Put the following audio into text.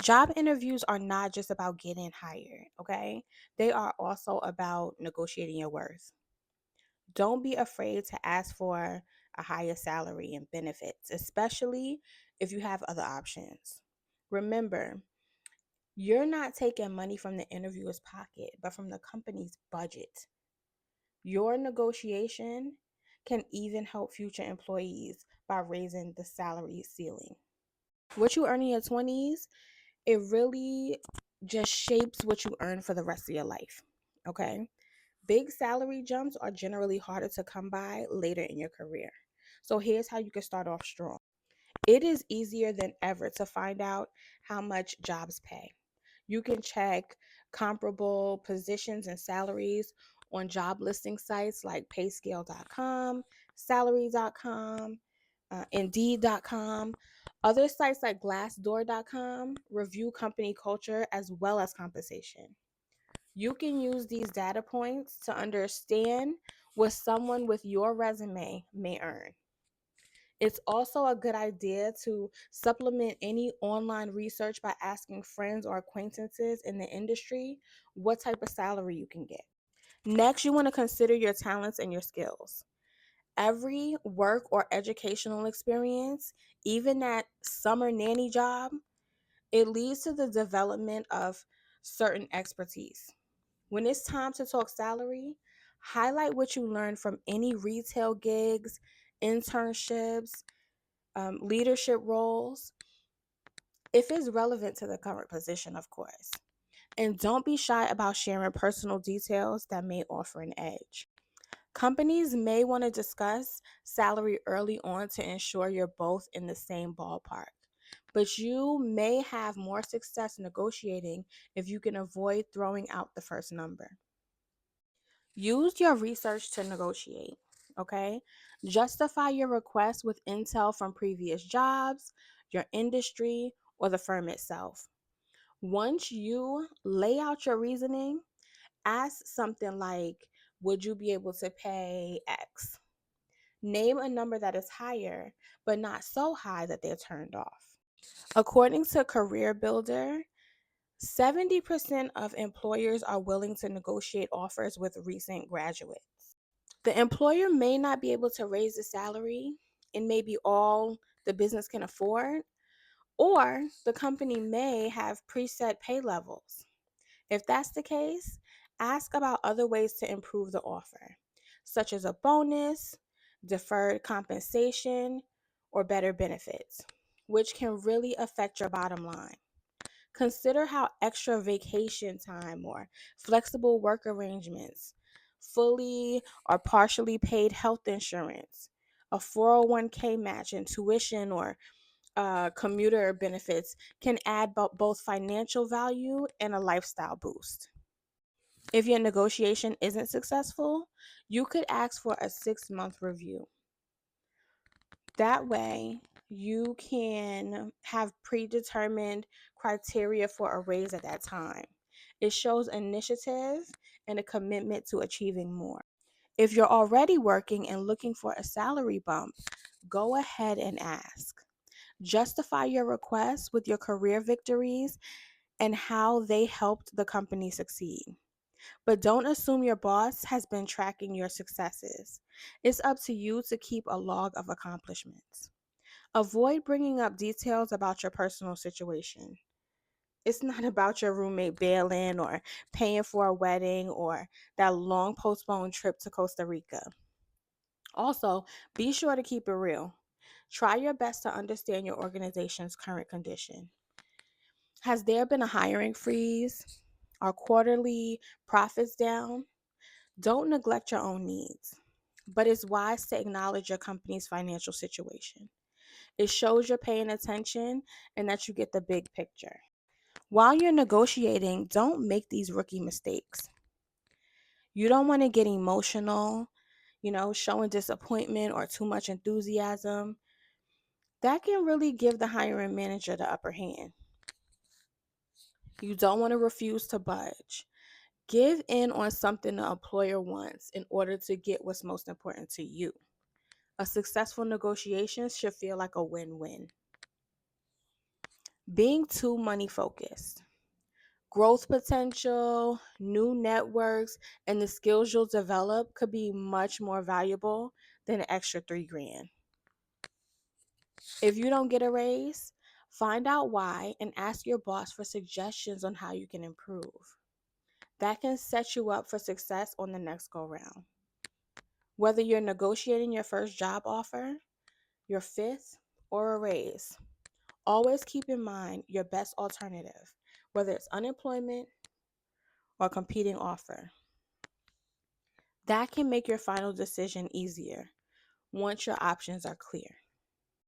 Job interviews are not just about getting hired, okay? They are also about negotiating your worth. Don't be afraid to ask for a higher salary and benefits, especially if you have other options. Remember, you're not taking money from the interviewer's pocket, but from the company's budget. Your negotiation can even help future employees by raising the salary ceiling. What you earn in your 20s, it really just shapes what you earn for the rest of your life. Okay? Big salary jumps are generally harder to come by later in your career. So here's how you can start off strong. It is easier than ever to find out how much jobs pay. You can check comparable positions and salaries on job listing sites like payscale.com, salary.com, indeed.com. Other sites like glassdoor.com review company culture as well as compensation. You can use these data points to understand what someone with your resume may earn. It's also a good idea to supplement any online research by asking friends or acquaintances in the industry what type of salary you can get. Next, you want to consider your talents and your skills. Every work or educational experience, even that summer nanny job, it leads to the development of certain expertise. When it's time to talk salary, highlight what you learned from any retail gigs, internships, leadership roles, if it's relevant to the current position, of course. And don't be shy about sharing personal details that may offer an edge. Companies may want to discuss salary early on to ensure you're both in the same ballpark. But you may have more success negotiating if you can avoid throwing out the first number. Use your research to negotiate, okay? Justify your request with intel from previous jobs, your industry, or the firm itself. Once you lay out your reasoning, ask something like, would you be able to pay X? Name a number that is higher, but not so high that they're turned off. According to Career Builder, 70% of employers are willing to negotiate offers with recent graduates. The employer may not be able to raise the salary, it may be all the business can afford, or the company may have preset pay levels. If that's the case, ask about other ways to improve the offer, such as a bonus, deferred compensation, or better benefits, which can really affect your bottom line. Consider how extra vacation time or flexible work arrangements, fully or partially paid health insurance, a 401k match, and tuition or commuter benefits can add both financial value and a lifestyle boost. If your negotiation isn't successful, you could ask for a 6-month review. That way, you can have predetermined criteria for a raise at that time. It shows initiative and a commitment to achieving more. If you're already working and looking for a salary bump, go ahead and ask. Justify your request with your career victories and how they helped the company succeed. But don't assume your boss has been tracking your successes. It's up to you to keep a log of accomplishments. Avoid bringing up details about your personal situation. It's not about your roommate bailing or paying for a wedding or that long postponed trip to Costa Rica. Also, be sure to keep it real. Try your best to understand your organization's current condition. Has there been a hiring freeze? Are quarterly profits down? Don't neglect your own needs, but it's wise to acknowledge your company's financial situation. It shows you're paying attention and that you get the big picture. While you're negotiating, don't make these rookie mistakes. You don't want to get emotional, showing disappointment or too much enthusiasm. That can really give the hiring manager the upper hand. You don't want to refuse to budge. Give in on something the employer wants in order to get what's most important to you. A successful negotiation should feel like a win-win. Being too money focused. Growth potential, new networks, and the skills you'll develop could be much more valuable than an extra 3 grand. If you don't get a raise, find out why and ask your boss for suggestions on how you can improve. That can set you up for success on the next go round. Whether you're negotiating your first job offer, your fifth, or a raise, always keep in mind your best alternative, whether it's unemployment or competing offer. That can make your final decision easier once your options are clear.